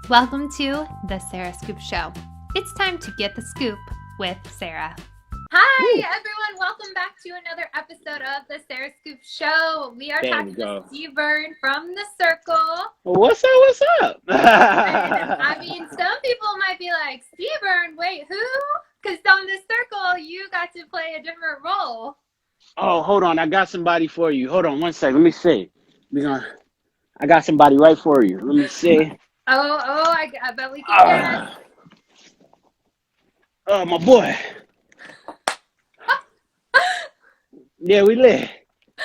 Welcome to the Sarah Scoop Show. It's time to get the scoop with Sarah. Hi, Woo. everyone. Welcome back to another episode of the Sarah Scoop Show. We are There we talking to go. Seaburn from the Circle. What's up? What's up? And I mean, some people might be like, Seaburn, wait, who? Because on the Circle, you got to play a different role. Oh, hold on. I got somebody for you. Hold on one second. Let me see. I got somebody right for you. Let me see. I bet we can guess. Oh, my boy. Yeah, we lit.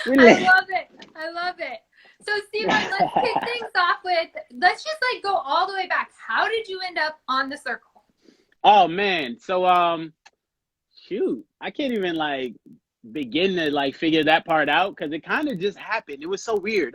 I love it. I love it. So, Steven, let's kick things off with, let's just like go all the way back. How did you end up on the Circle? Oh, man. So, shoot. I can't even like begin to like figure that part out because it kind of just happened. It was so weird.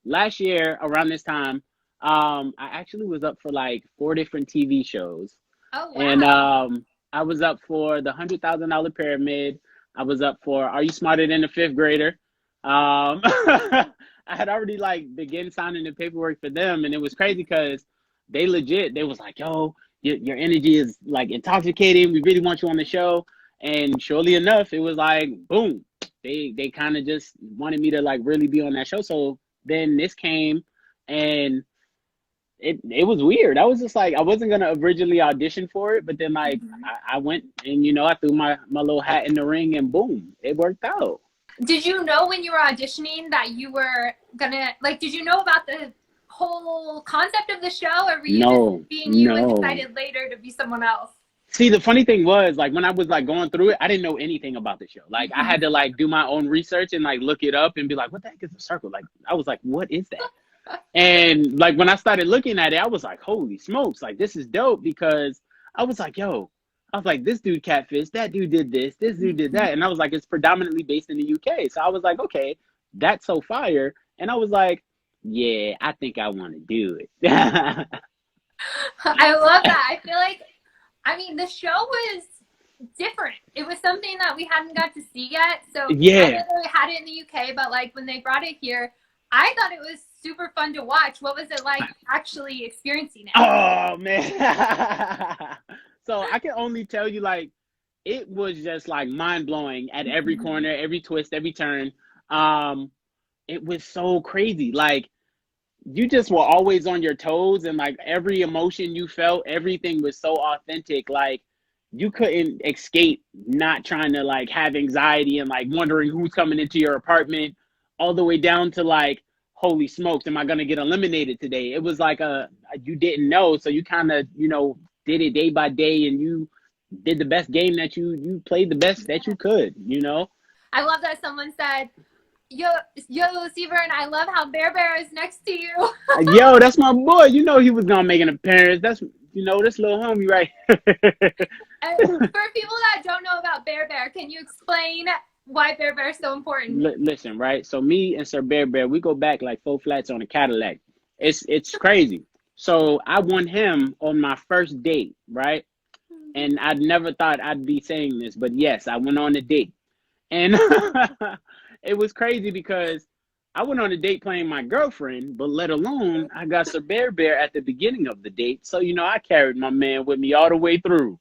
Last year around this time, I actually was up for like 4 different TV shows. Oh, wow. And I was up for the $100,000 Pyramid. I was up for Are You Smarter Than a Fifth Grader? I had already like begun signing the paperwork for them, and it was crazy because they was like, "Yo, your energy is like intoxicating. We really want you on the show." And surely enough, it was like, boom. They kind of just wanted me to like really be on that show. So then this came, and it was weird. I was just like, I wasn't gonna originally audition for it, but then like I went and I threw my little hat in the ring and boom, it worked out. Did you know when you were auditioning that you were gonna, like, did you know about the whole concept of the show, or were you just being you and decided later to be someone else? See, the funny thing was, like, when I was like going through it, I didn't know anything about the show. Like, I had to like do my own research and like look it up and be like, what the heck is the Circle? Like, I was like, what is that? And like when I started looking at it, I was like, holy smokes, like this is dope, because I was like, this dude catfish, that dude did this dude did that. And I was like, it's predominantly based in the UK. So I was like, okay, that's so fire. And I was like, yeah, I think I want to do it. I love that. I feel like, I mean, the show was different. It was something that we hadn't got to see yet. So yeah, I know we had it in the UK, but like when they brought it here, I thought it was super fun to watch. What was it like actually experiencing it? Oh, man. So I can only tell you, like, it was just like mind blowing at every corner, every twist, every turn. It was so crazy. Like, you just were always on your toes, and like every emotion you felt, everything was so authentic. Like, you couldn't escape not trying to like have anxiety and like wondering who's coming into your apartment, all the way down to like, holy smokes, am I going to get eliminated today? It was like you didn't know. So you kind of, did it day by day, and you did the best game that you played the best that you could, I love that someone said, yo, Seaburn, I love how Bear is next to you. Yo, that's my boy. He was going to make an appearance. That's, this little homie right here. And for people that don't know about Bear, can you explain why Bear is so important? Listen, right? So me and Sir Bear, we go back like 4 flats on a Cadillac. It's crazy. So I won him on my first date, right? And I never thought I'd be saying this, but yes, I went on a date. And it was crazy because I went on a date playing my girlfriend, but let alone I got Sir Bear at the beginning of the date. So, I carried my man with me all the way through.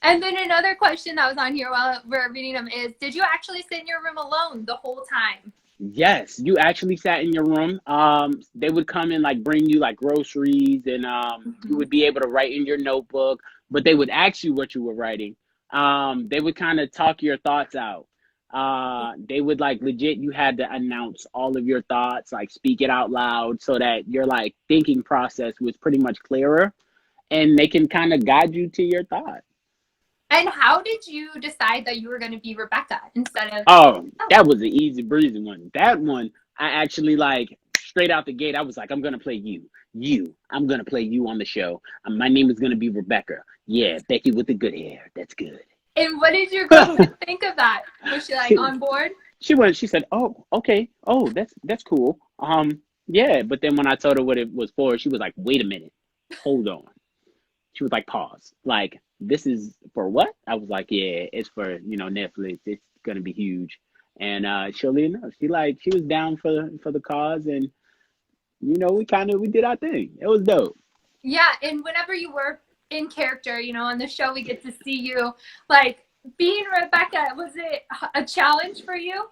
And then another question that was on here while we're reading them is, did you actually sit in your room alone the whole time? Yes, you actually sat in your room. They would come and like bring you like groceries, and you would be able to write in your notebook, but they would ask you what you were writing. They would kind of talk your thoughts out. They would like legit, you had to announce all of your thoughts, like speak it out loud so that your like thinking process was pretty much clearer, and they can kind of guide you to your thought. And how did you decide that you were going to be Rebekah instead of... Oh, that was an easy breezy one. That one, I actually like straight out the gate. I was like, I'm going to play you. I'm going to play you on the show. My name is going to be Rebekah. Yeah, Becky with the good hair. That's good. And what did your girlfriend think of that? Was she like on board? She said, oh, okay. Oh, that's cool. Yeah. But then when I told her what it was for, she was like, wait a minute. Hold on. She was like, pause. Like, this is for what? I was like, yeah, it's for, Netflix. It's going to be huge. And surely enough, she was down for the cause. And we did our thing. It was dope. Yeah, and whenever you were in character, on the show, we get to see you. Like, being Rebekah, was it a challenge for you?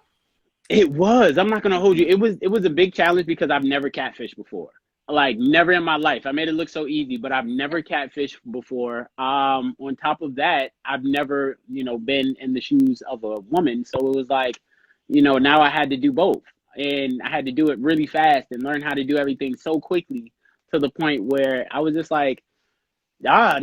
It was. I'm not gonna hold you. It was a big challenge because I've never catfished before. Like never in my life. I made it look so easy, but I've never catfished before. On top of that, I've never, been in the shoes of a woman. So it was like, now I had to do both. And I had to do it really fast and learn how to do everything so quickly to the point where I was just like, I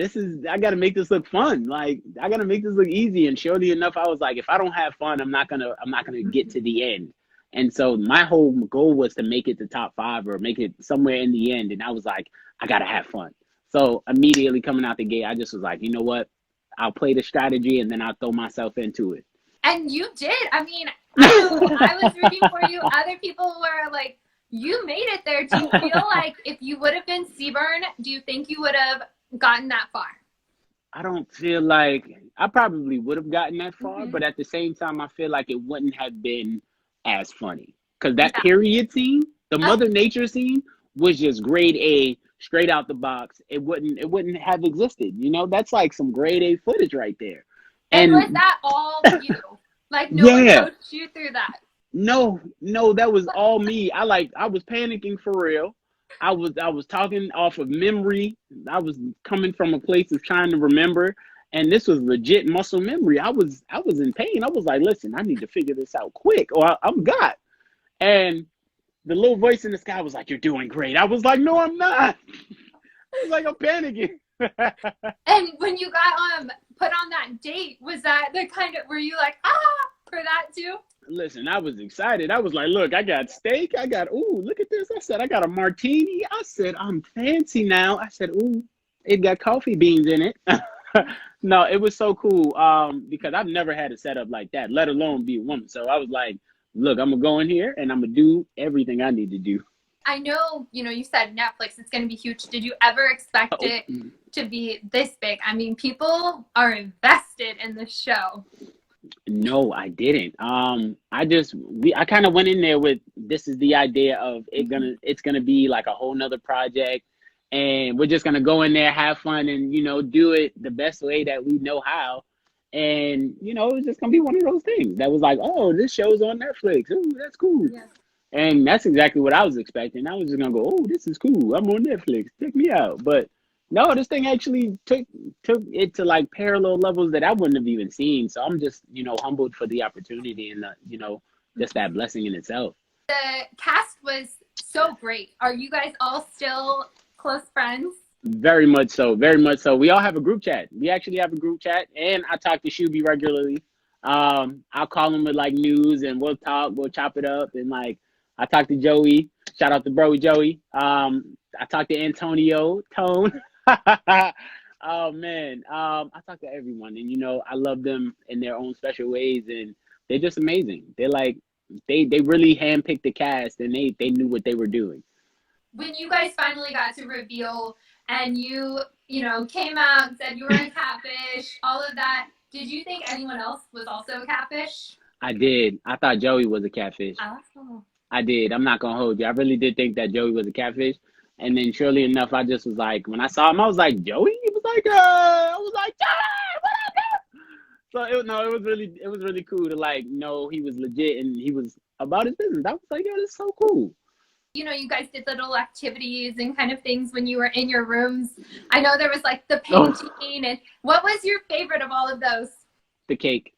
gotta make this look fun. Like I gotta make this look easy. And surely enough, I was like, if I don't have fun, I'm not gonna get to the end. And so my whole goal was to make it to top 5 or make it somewhere in the end. And I was like, I gotta have fun. So immediately coming out the gate, I just was like, you know what? I'll play the strategy and then I'll throw myself into it. And you did. I mean, I was rooting for you. Other people were like, you made it there. Do you feel like if you would have been Seaburn, do you think you would have gotten that far? I don't feel like I probably would have gotten that far, but at the same time, I feel like it wouldn't have been as funny because that period scene, the Mother Nature scene, was just grade A, straight out the box. It wouldn't have existed. That's like some grade A footage right there. And was that all you? Like no one coached you through that? No, that was all me. I was panicking for real. I was talking off of memory. I was coming from a place of trying to remember, and this was legit muscle memory. I was in pain. I was like, listen, I need to figure this out quick, or I'm got. And the little voice in the sky was like, "You're doing great." I was like, "No, I'm not." I was like, I'm panicking. And when you got put on that date, was that the kind of, were you like, for that too? Listen, I was excited. I was like, look, I got steak. Look at this. I said, I got a martini. I said, I'm fancy now. I said, it got coffee beans in it. No, it was so cool because I've never had a setup like that, let alone be a woman. So I was like, look, I'm going to go in here and I'm going to do everything I need to do. I know, you said Netflix, it's going to be huge. Did you ever expect it to be this big? I mean, people are invested in the show. No, I didn't. I kind of went in there with, this is the idea of it's gonna be like a whole nother project, and we're just gonna go in there, have fun, and do it the best way that we know how. And it was just gonna be one of those things that was like, oh, this show's on Netflix. Oh, that's cool. Yeah. And that's exactly what I was expecting. I was just gonna go, oh, this is cool. I'm on Netflix. Check me out. But no, this thing actually took it to like parallel levels that I wouldn't have even seen. So I'm just, humbled for the opportunity and, just that blessing in itself. The cast was so great. Are you guys all still close friends? Very much so. Very much so. We all have a group chat. We actually have a group chat, and I talk to Shuby regularly. I'll call him with like news and we'll chop it up. And like, I talk to Joey. Shout out to bro Joey. I talk to Antonio, Tone. Oh man, I talk to everyone, and I love them in their own special ways, and they're just amazing. They're like they really handpicked the cast, and they knew what they were doing. When you guys finally got to reveal, and you came out and said you were a catfish, all of that, did you think anyone else was also a catfish? I did. I thought Joey was a catfish. Oh. I did. I'm not gonna hold you. I really did think that Joey was a catfish. And then surely enough, I just was like, when I saw him, I was like, Joey? It was like, I was like, Joey, what up? So it was really cool to like know he was legit and he was about his business. I was like, yo, this is so cool. You guys did little activities and kind of things when you were in your rooms. I know there was like the painting. And what was your favorite of all of those? The cake.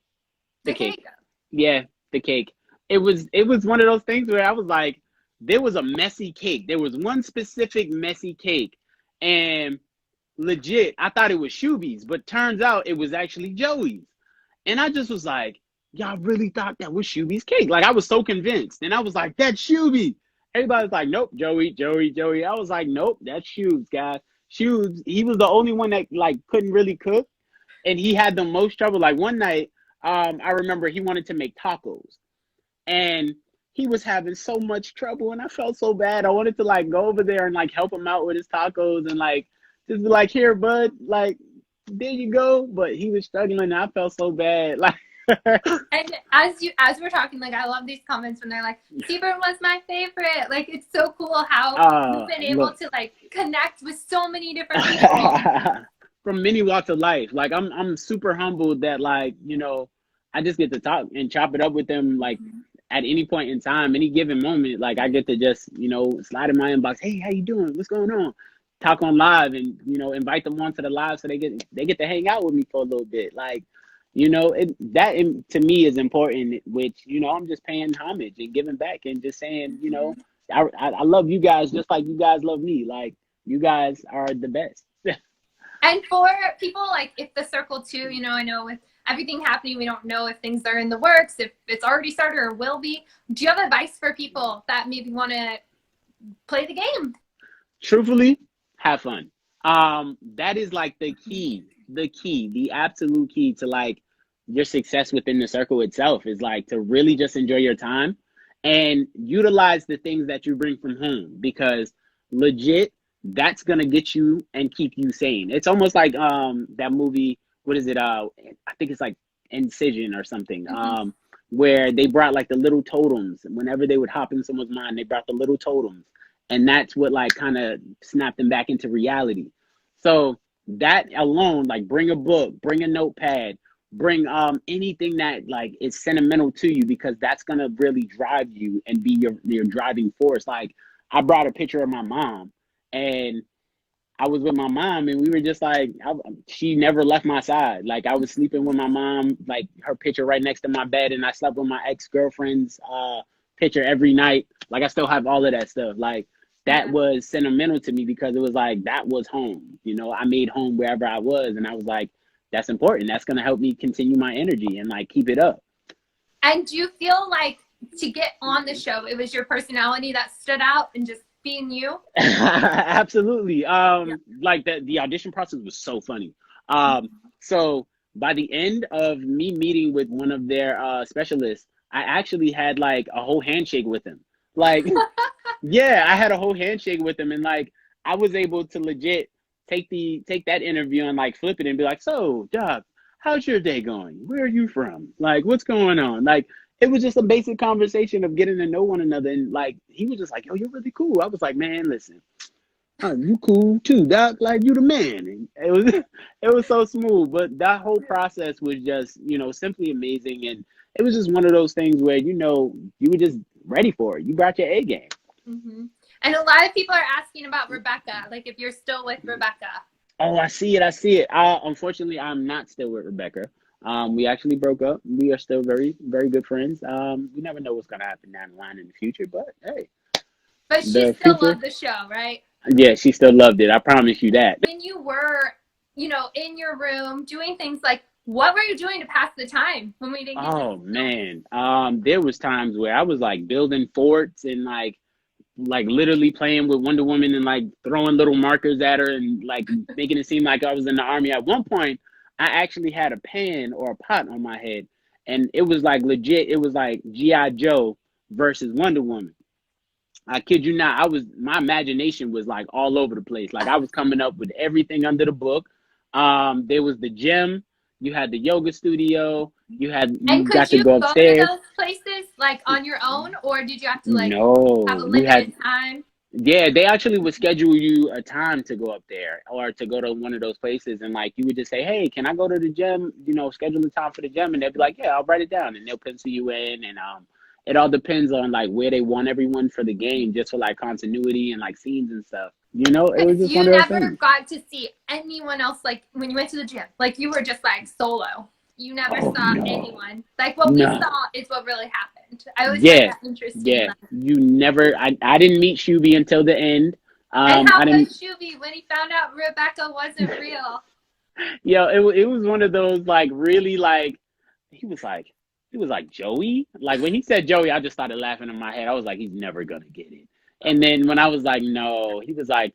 The cake. Yeah, the cake. It was one of those things where I was like, there was a messy cake. There was one specific messy cake. And legit, I thought it was Shuby's, but turns out it was actually Joey's. And I just was like, y'all really thought that was Shuby's cake? Like, I was so convinced. And I was like, that's Shuby. Everybody was like, nope, Joey. I was like, nope, that's Shubes, guys. Shubes, he was the only one that, like, couldn't really cook. And he had the most trouble. Like, one night, I remember he wanted to make tacos. And he was having so much trouble, and I felt so bad. I wanted to like go over there and like help him out with his tacos and like just be like, here, bud, like there you go. But he was struggling, and I felt so bad. Like And as we're talking, like I love these comments when they're like, Seaburn was my favorite. Like it's so cool how you've been able Look. to like connect with so many different people. From many walks of life. Like I'm super humbled that like, I just get to talk and chop it up with them like at any point in time, any given moment. Like I get to just, slide in my inbox, hey, how you doing? What's going on? Talk on live and, invite them onto the live so they get to hang out with me for a little bit. Like, to me is important, which, I'm just paying homage and giving back and just saying, I love you guys just like you guys love me. Like you guys are the best. And for people like if the circle too, I know with everything happening, we don't know if things are in the works, if it's already started or will be. Do you have advice for people that maybe want to play the game? Truthfully, have fun. That is like the absolute key to like your success within the circle itself is like to really just enjoy your time and utilize the things that you bring from home because legit that's gonna get you and keep you sane. It's almost like that movie, what is it? I think it's like Incision or something. Where they brought like the little totems. Whenever they would hop in someone's mind, they brought the little totems. And that's what like kind of snapped them back into reality. So that alone, like bring a book, bring a notepad, bring anything that like is sentimental to you because that's gonna really drive you and be your driving force. Like I brought a picture of my mom and I was with my mom and we were just like, she never left my side. Like I was sleeping with my mom, like her picture right next to my bed, and I slept with my ex-girlfriend's picture every night. Like I still have all of that stuff. Like that was sentimental to me because it was like, that was home. I made home wherever I was. And I was like, that's important. That's going to help me continue my energy and like keep it up. And do you feel like to get on the show, it was your personality that stood out and just being you? Absolutely. Like the audition process was so funny. So by the end of me meeting with one of their specialists, I actually had like a whole handshake with him. Like, yeah, I had a whole handshake with him, and like I was able to legit take that interview and like flip it and be like, so, Doc, how's your day going? Where are you from? Like, what's going on? Like, it was just a basic conversation of getting to know one another. And like, he was just like, yo, you're really cool. I was like, man, listen, you cool too, Doc. Like, you the man. And it was so smooth. But that whole process was just, simply amazing. And it was just one of those things where, you were just ready for it. You brought your A game. Mm-hmm. And a lot of people are asking about Rebekah, like if you're still with Rebekah. Oh, I see it. Unfortunately, I'm not still with Rebekah. We actually broke up. We are still very, very good friends. We never know what's gonna happen down the line in the future, but hey. But she still loved the show, right? Yeah, she still loved it. I promise you that. When you were, in your room doing things like, what were you doing to pass the time when we didn't get Oh man. There was times where I was like building forts and like literally playing with Wonder Woman and like throwing little markers at her and like making it seem like I was in the army. At one point, I actually had a pan or a pot on my head, and it was like legit. It was like G.I. Joe versus Wonder Woman. I kid you not. My imagination was like all over the place. Like I was coming up with everything under the book. There was the gym. You had the yoga studio. You got to go go to upstairs. those places like on your own, or did you have to like No, have a limited time? Yeah, they actually would schedule you a time to go up there or to go to one of those places, and like you would just say, "Hey, can I go to the gym? Schedule the time for the gym," and they'd be like, "Yeah, I'll write it down," and they'll pencil you in, and it all depends on like where they want everyone for the game, just for like continuity and like scenes and stuff. It was just You one of those never things. got to see anyone else like when you went to the gym. Like you were just like solo. You never Oh saw no, anyone. Like what we no. saw is what really happened. I always find Yeah, that interesting. yeah. Like, You never. I didn't meet Shuby until the end. and how I didn't. was Shuby when he found out Rebekah wasn't real? Yo, it was one of those like really like he was like Joey. Like when he said Joey, I just started laughing in my head. I was like, he's never gonna get it. And then when I was like, no, he was like,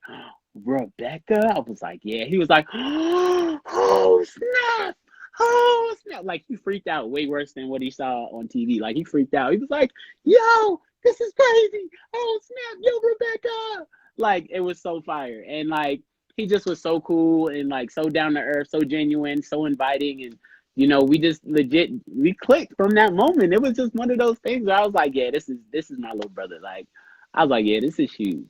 Rebekah. I was like, yeah. He was like, oh snap, oh snap. Like he freaked out way worse than what he saw on TV. Like he freaked out. He was like, yo, this is crazy. Oh snap, yo, Rebekah. Like it was so fire. And like he just was so cool and like so down to earth, so genuine, so inviting, and you know, we just legit we clicked from that moment. It was just one of those things where I was like, yeah, this is my little brother. Like, I was like, yeah, this is huge.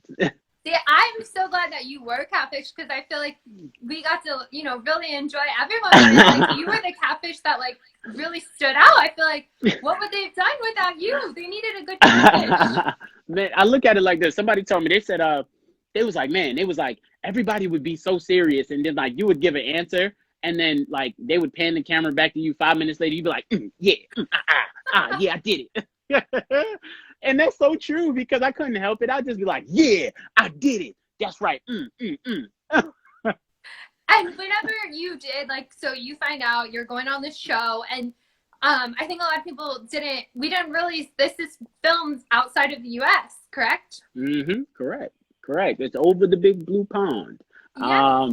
See, I'm so glad that you were catfish because I feel like we got to, you know, really enjoy everyone. Like, you were the catfish that like really stood out. I feel like what would they have done without you? They needed a good catfish. Man, I look at it like this. Somebody told me, they said, it was like, man, it was like everybody would be so serious, and then like you would give an answer, and then like they would pan the camera back to you 5 minutes later. You'd be like, yeah, yeah, I did it. And that's so true because I couldn't help it. I'd just be like, yeah, I did it. That's right. And whenever you did, like, so you find out you're going on the show, and I think a lot of people we didn't realize this is filmed outside of the US, correct? Correct. It's over the big blue pond. Yeah.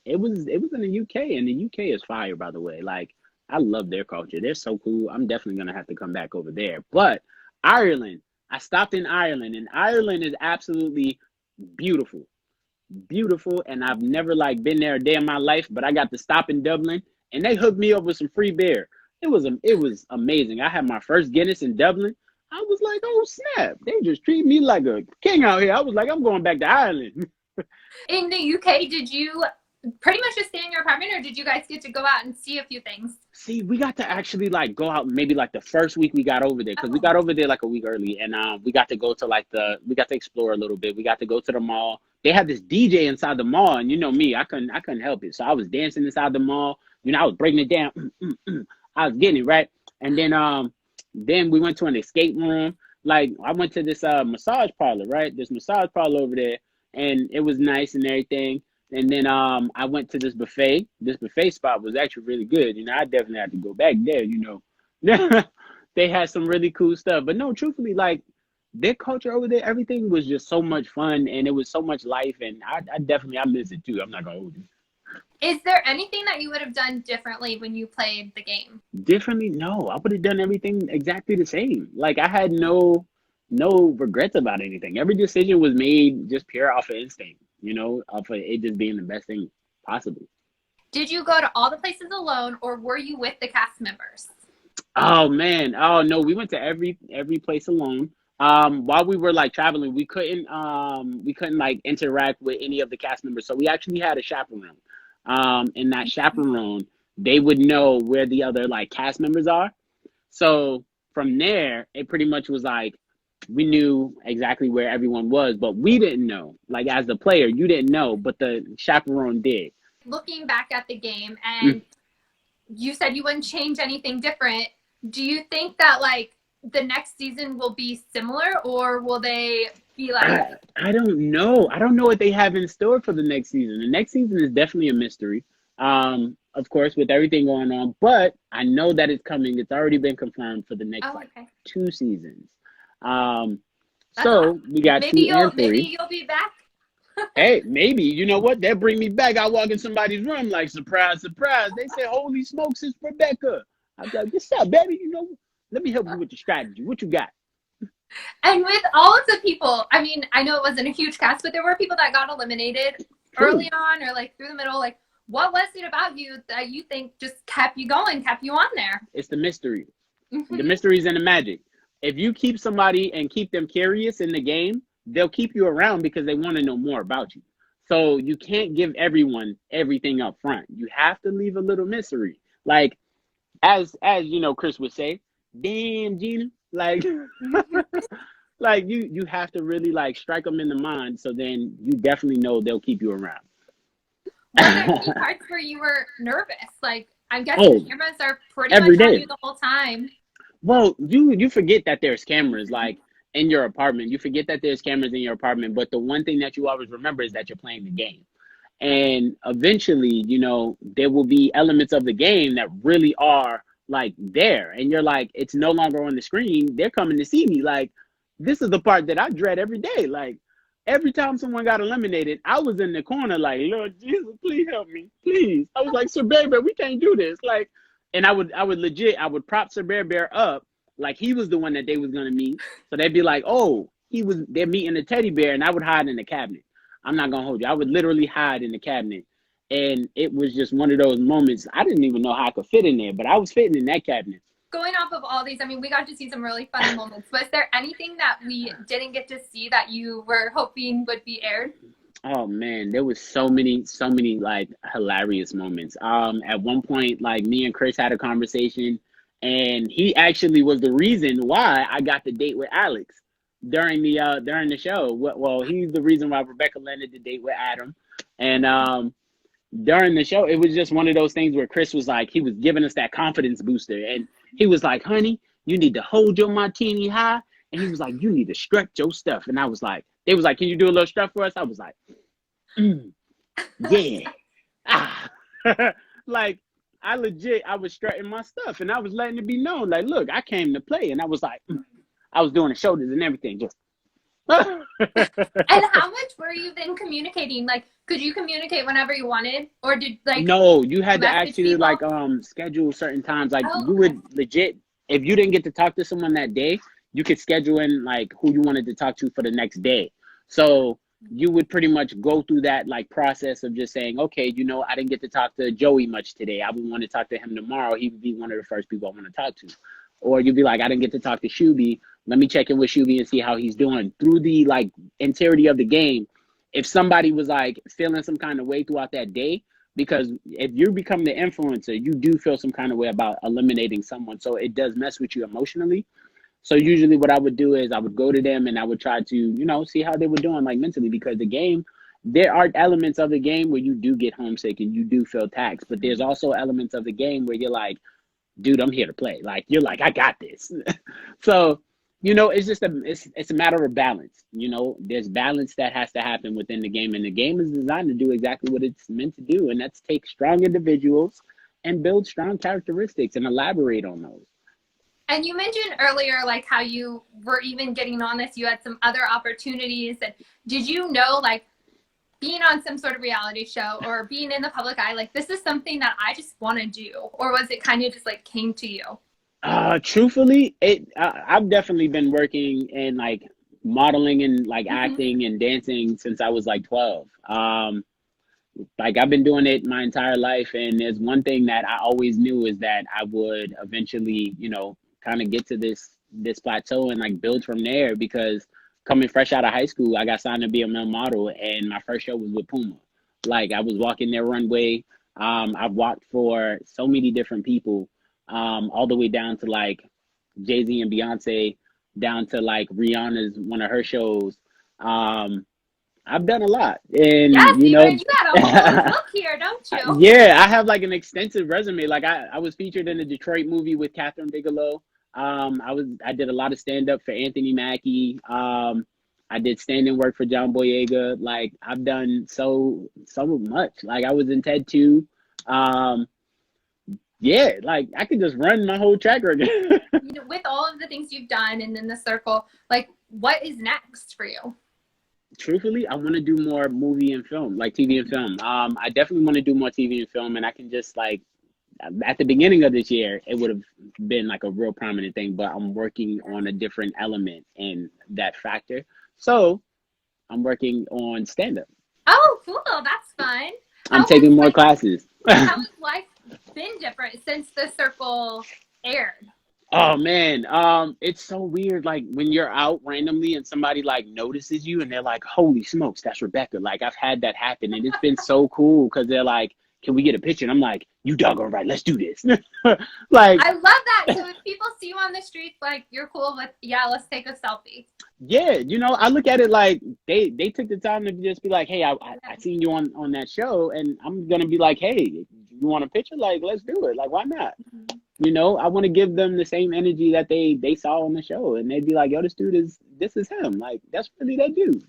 It was in the UK, and the UK is fire, by the way. Like, I love their culture. They're so cool. I'm definitely gonna have to come back over there. But Ireland, I stopped in Ireland, and Ireland is absolutely beautiful. Beautiful, and I've never like been there a day in my life, but I got to stop in Dublin, and they hooked me up with some free beer. It was amazing. I had my first Guinness in Dublin. I was like, oh snap, they just treat me like a king out here. I was like, I'm going back to Ireland. In the UK, did you pretty much just stay in your apartment, or did you guys get to go out and see a few things? See, we got to actually like go out maybe like the first week we got over there, because we got over there like a week early, and we got to go to we got to explore a little bit. We got to go to the mall. They had this DJ inside the mall, and you know me, I couldn't help it. So I was dancing inside the mall. You know, I was breaking it down. I was getting it right. And then we went to an escape room. Like, I went to this massage parlor, right? This massage parlor over there, and it was nice and everything. And then I went to this buffet. This buffet spot was actually really good. You know, I definitely had to go back there, you know. They had some really cool stuff. But no, truthfully, like, their culture over there, everything was just so much fun, and it was so much life, and I definitely miss it too. I'm not gonna hold you. Is there anything that you would have done differently when you played the game? Differently? No, I would have done everything exactly the same. Like, I had no regrets about anything. Every decision was made just pure off of instinct, you know, off of it just being the best thing possible. Did you go to all the places alone, or were you with the cast members? Oh man, oh no, we went to every place alone. While we were like traveling, we couldn't like interact with any of the cast members, so we actually had a chaperone. And that chaperone, they would know where the other like cast members are. So from there, it pretty much was like we knew exactly where everyone was, but we didn't know. Like, as the player, you didn't know, but the chaperone did. Looking back at the game, and you said you wouldn't change anything different. Do you think that like the next season will be similar, or will they be like? I don't know. I don't know what they have in store for the next season. The next season is definitely a mystery. Of course, with everything going on, but I know that it's coming. It's already been confirmed for the next 2 seasons. So we got 2 and 3. Maybe you'll be back. Hey, maybe. You know what? They'll bring me back. I walk in somebody's room like, surprise, surprise. They say, holy smokes, it's Rebekah. I was like, what's up, baby? You know, let me help you with the strategy. What you got? And with all of the people, I mean, I know it wasn't a huge cast, but there were people that got eliminated early on or like through the middle. Like, what was it about you that you think just kept you going, kept you on there? It's the mystery. The mysteries and the magic. If you keep somebody and keep them curious in the game, they'll keep you around because they want to know more about you. So you can't give everyone everything up front. You have to leave a little mystery. Like, as you know, Chris would say, damn, Gina. Like, like you have to really like strike them in the mind. So then you definitely know they'll keep you around. Were there any parts where you were nervous? Like, I'm guessing cameras are pretty much on you the whole time. Well, you forget that there's cameras like in your apartment. You forget that there's cameras in your apartment. But the one thing that you always remember is that you're playing the game. And eventually, you know, there will be elements of the game that really are like there. And you're like, it's no longer on the screen. They're coming to see me. Like, this is the part that I dread every day. Like, every time someone got eliminated, I was in the corner like, Lord Jesus, please help me. Please. I was like, Sir Bear Bear, we can't do this. Like, and I would prop Sir Bear Bear up like he was the one that they was gonna meet. So they'd be like, oh, they're meeting the teddy bear, and I would hide in the cabinet. I'm not gonna hold you. I would literally hide in the cabinet And it was just one of those moments. I didn't even know how I could fit in there, but I was fitting in that cabinet. Going off of all these, I mean, we got to see some really funny moments. Was there anything that we didn't get to see that you were hoping would be aired? Oh man, there was so many like hilarious moments. At one point, like me and Chris had a conversation, and he actually was the reason why I got the date with Alex during the show. Well, he's the reason why Rebekah landed the date with Adam, and during the show, it was just one of those things where Chris was like, he was giving us that confidence booster, and he was like, "Honey, you need to hold your martini high," and he was like, "You need to stretch your stuff," and I was like, they was like, "Can you do a little stretch for us?" I was like, yeah. Ah. Like I was strutting my stuff and I was letting it be known, like, look, I came to play, and I was like, I was doing the shoulders and everything, just And how much were you then communicating? Like, could you communicate whenever you wanted, or did like no, you had to message actually people? like schedule certain times. Like Oh, you okay. would legit, if you didn't get to talk to someone that day, you could schedule in like who you wanted to talk to for the next day. So you would pretty much go through that like process of just saying, okay, I didn't get to talk to Joey much today. I would want to talk to him tomorrow. He would be one of the first people I want to talk to. Or you'd be like, I didn't get to talk to Shuby. Let me check in with Shuby and see how he's doing through the like entirety of the game. If somebody was like feeling some kind of way throughout that day, because if you become the influencer, you do feel some kind of way about eliminating someone. So it does mess with you emotionally. So usually what I would do is I would go to them and I would try to, see how they were doing like mentally, because the game, there are elements of the game where you do get homesick and you do feel taxed, but there's also elements of the game where you're like, dude, I'm here to play. Like, you're like, I got this. So, it's just it's a matter of balance. There's balance that has to happen within the game, and the game is designed to do exactly what it's meant to do, and that's take strong individuals and build strong characteristics and elaborate on those. And you mentioned earlier, like how you were even getting on this, you had some other opportunities. And did you know, like, being on some sort of reality show or being in the public eye, like, this is something that I just want to do? Or was it kind of just like came to you? Truthfully, I've definitely been working in like modeling and like acting and dancing since I was like 12. Like I've been doing it my entire life, and there's one thing that I always knew is that I would eventually, kind of get to this plateau and like build from there, because coming fresh out of high school, I got signed to be a male model, and my first show was with Puma. Like I was walking their runway. I've walked for so many different people, all the way down to like Jay-Z and Beyonce, down to like Rihanna's one of her shows. I've done a lot, and Yes, Seaburn, you got a whole look here, don't you? yeah, I have like an extensive resume. Like I was featured in a Detroit movie with Catherine Bigelow. I did a lot of stand up for Anthony Mackie. I did stand-in work for John Boyega. Like I've done so much. Like I was in TED 2. Yeah, like I could just run my whole track record. With all of the things you've done and then the circle, like, what is next for you? Truthfully, I want to do more movie and film, like TV and film. I definitely want to do more TV and film, and I can just like at the beginning of this year, it would have been like a real prominent thing, but I'm working on a different element in that factor. So I'm working on stand up. Oh, cool. That's fun. I'm taking more classes. How has life been different since the circle aired? Oh man, it's so weird. Like when you're out randomly and somebody like notices you and they're like, "Holy smokes, that's Rebekah!" Like I've had that happen, and it's been so cool because they're like, "Can we get a picture?" And I'm like, "You doggone right, let's do this." Like I love that. So if people see you on the streets, like you're cool with, yeah, let's take a selfie. yeah, I look at it like they took the time to just be like, "Hey, I seen you on that show," and I'm gonna be like, "Hey, you want a picture? Like, let's do it. Like, why not?" I want to give them the same energy that they saw on the show, and they'd be like, "Yo, this is him. Like, that's really that dude."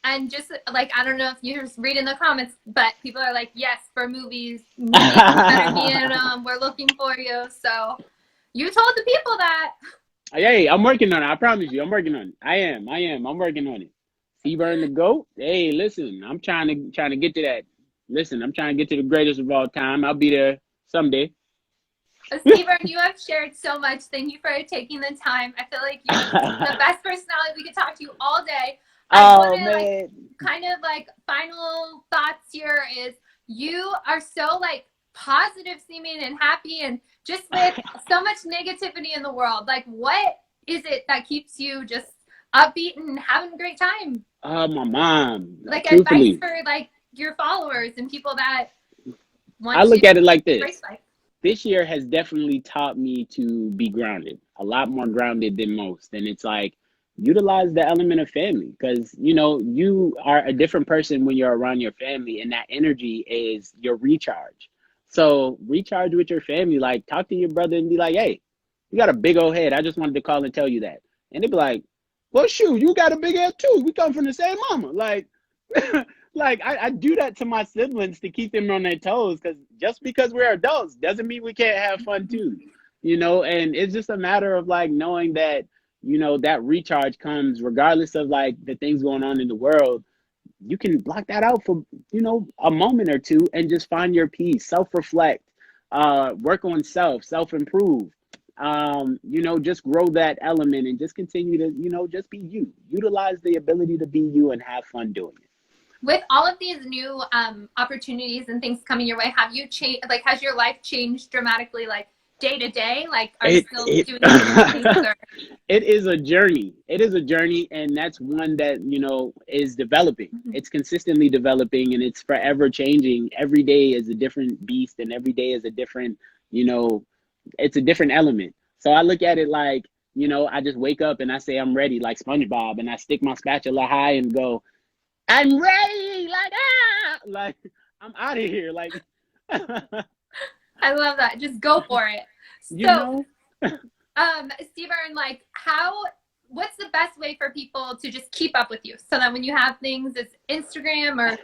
And just like, I don't know if you're reading the comments, but people are like, yes, for movies better be in them. We're looking for you. So you told the people that. Hey, I'm working on it. I promise you, I'm working on it. I am. I'm working on it. Seaburn the GOAT. Hey, listen, I'm trying to get to that. Listen, I'm trying to get to the greatest of all time. I'll be there someday. Seaburn, you have shared so much. Thank you for taking the time. I feel like you're the best personality. We could talk to you all day. I want to kind of like final thoughts here is you are so like positive seeming and happy, and just with so much negativity in the world. Like, what is it that keeps you just upbeat and having a great time? My mom. Like advice Truthfully, for like your followers and people that I want to look at it like embrace this. life. This year has definitely taught me to be grounded, a lot more grounded than most. And it's like, utilize the element of family because, you know, you are a different person when you're around your family, and that energy is your recharge. So, recharge with your family. Like, talk to your brother and be like, hey, you got a big old head. I just wanted to call and tell you that. And they'd be like, well, shoot, you got a big head too. We come from the same mama. Like, like I do that to my siblings to keep them on their toes because just because we're adults doesn't mean we can't have fun too, you know. And it's just a matter of like knowing that, you know, that recharge comes regardless of like the things going on in the world. You can block that out for, you know, a moment or two and just find your peace, self-reflect, work on self-improve, you know, just grow that element and just continue to, you know, just be you, utilize the ability to be you and have fun doing it. With all of these new opportunities and things coming your way, have you changed? Like, has your life changed dramatically, like day to day? Like, are you still doing things? Or? It is a journey. It is a journey, and that's one that, you know, is developing. It's consistently developing, and it's forever changing. Every day is a different beast, and every day is a different, you know, it's a different element. So I look at it like, you know, I just wake up and I say I'm ready, like SpongeBob, and I stick my spatula high and go, I'm ready, like I'm out of here, like I love that. Just go for it. you So, know. Seaburn, like, what's the best way for people to just keep up with you so that when you have things, it's Instagram or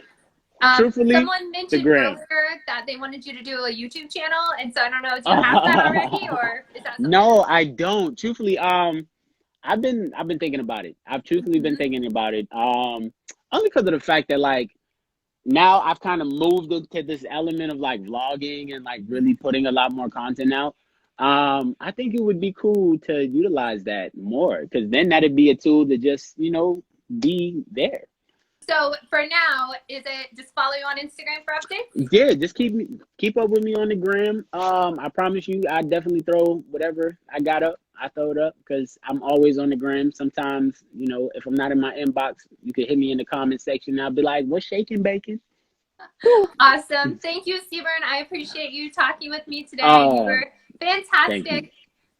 Truthfully, someone the mentioned gram. earlier that they wanted you to do a YouTube channel, and so I don't know if you have that already or is that something? No, I don't. Truthfully, I've been thinking about it. I've truthfully been thinking about it. Only because of the fact that like now I've kind of moved into this element of like vlogging and like really putting a lot more content out. I think it would be cool to utilize that more because then that'd be a tool to just, you know, be there. So for now, is it just follow you on Instagram for updates? Yeah, just keep up with me on the gram. I promise you, I definitely throw whatever I got up. I throw it up because I'm always on the gram. Sometimes, you know, if I'm not in my inbox, you can hit me in the comment section. And I'll be like, "What's shaking, bacon?" Awesome. Thank you, Seaburn. I appreciate you talking with me today. You Oh, were thank you. fantastic.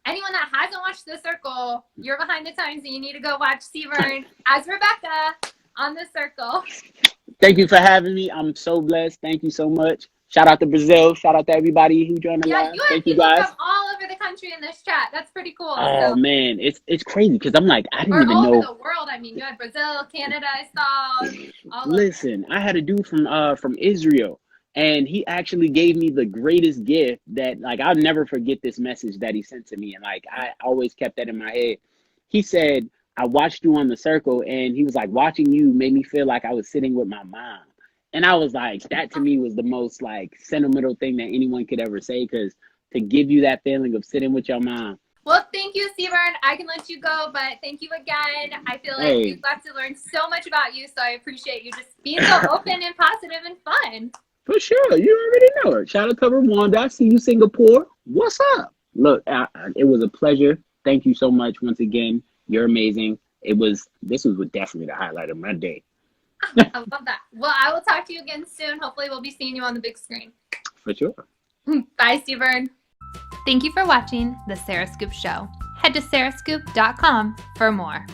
Anyone that hasn't watched The Circle, you're behind the times and you need to go watch Seaburn as Rebekah on The Circle. Thank you for having me. I'm so blessed. Thank you so much. Shout out to Brazil. Shout out to everybody who joined the Yeah, live. you have Thank you people guys. from all over the country in this chat. That's pretty cool. Oh So, man, it's crazy because I'm like, I didn't or even all over know. the world. I mean, you had Brazil, Canada, I saw all over. Listen, I had a dude from Israel, and he actually gave me the greatest gift that like I'll never forget this message that he sent to me, and like I always kept that in my head. He said, "I watched you on The Circle," and he was like, "Watching you made me feel like I was sitting with my mom." And I was like, that to me was the most like sentimental thing that anyone could ever say, because to give you that feeling of sitting with your mom. Well, thank you, Seaburn. I can let you go, but thank you again. I feel like we've Hey, got to learn so much about you, so I appreciate you just being so open and positive and fun. for sure. You already know it. Shout out to Rwanda. I see you, Singapore. What's up? Look, it was a pleasure. Thank you so much once again. You're amazing. This was definitely the highlight of my day. I love that. Well, I will talk to you again soon. Hopefully, we'll be seeing you on the big screen. For sure. Bye, Seaburn. Thank you for watching The Sarah Scoop Show. Head to sarahscoop.com for more.